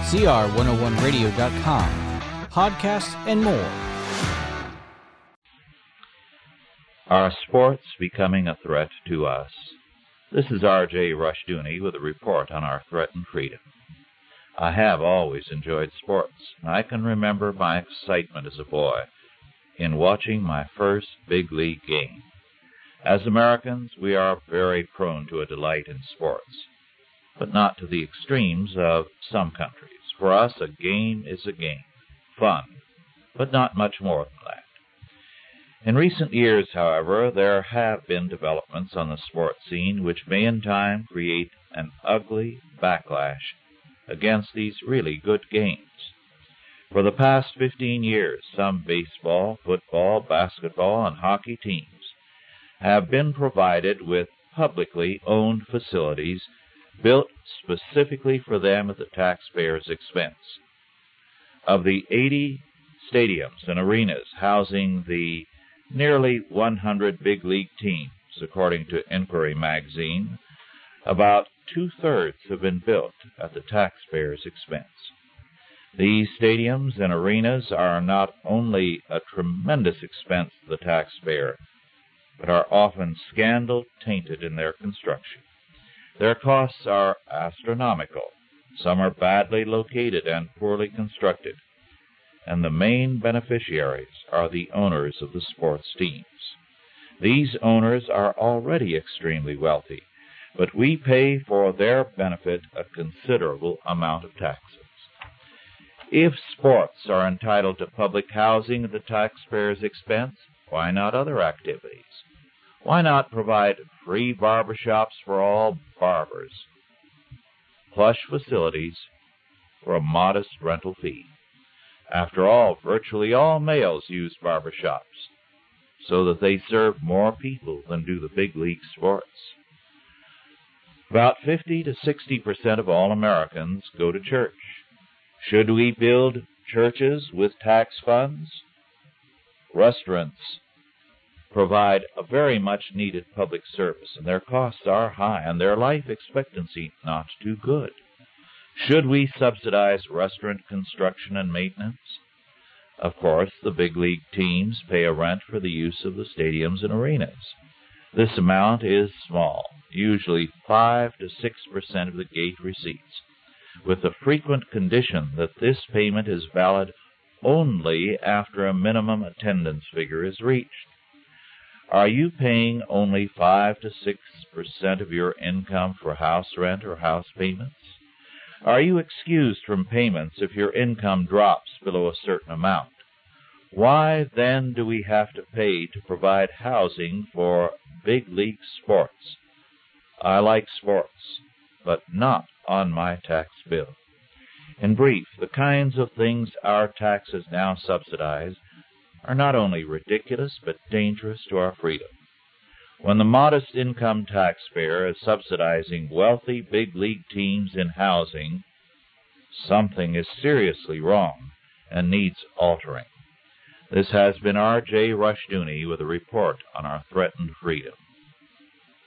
CR101radio.com, podcasts, and more. Are sports becoming a threat to us? This is R.J. Rushdoony with a report on our threatened freedom. I have always enjoyed sports. I can remember my excitement as a boy in watching my first big league game. As Americans, we are very prone to a delight in sports, but not to the extremes of some countries. For us, a game is a game, fun, but not much more than that. In recent years, however, there have been developments on the sports scene which may in time create an ugly backlash against these really good games. For the past 15 years, some baseball, football, basketball, and hockey teams have been provided with publicly owned facilities built specifically for them at the taxpayer's expense. Of the 80 stadiums and arenas housing the nearly 100 big league teams, according to Inquiry magazine, about two-thirds have been built at the taxpayer's expense. These stadiums and arenas are not only a tremendous expense to the taxpayer, but are often scandal-tainted in their construction. Their costs are astronomical. Some are badly located and poorly constructed, and the main beneficiaries are the owners of the sports teams. These owners are already extremely wealthy, but we pay for their benefit a considerable amount of taxes. If sports are entitled to public housing at the taxpayer's expense, why not other activities? Why not provide free barbershops for all barbers, plush facilities for a modest rental fee? After all, virtually all males use barbershops, so that they serve more people than do the big league sports. About 50 to 60% of all Americans go to church. Should we build churches with tax funds? Restaurants provide a very much needed public service, and their costs are high, and their life expectancy not too good. Should we subsidize restaurant construction and maintenance? Of course, the big league teams pay a rent for the use of the stadiums and arenas. This amount is small, usually 5 to 6% of the gate receipts, with the frequent condition that this payment is valid only after a minimum attendance figure is reached. Are you paying only 5 to 6% of your income for house rent or house payments? Are you excused from payments if your income drops below a certain amount? Why then do we have to pay to provide housing for big league sports? I like sports, but not on my tax bill. In brief, the kinds of things our taxes now subsidize are not only ridiculous but dangerous to our freedom. When the modest income taxpayer is subsidizing wealthy big league teams in housing, something is seriously wrong and needs altering. This has been R.J. Rushdoony with a report on our threatened freedom.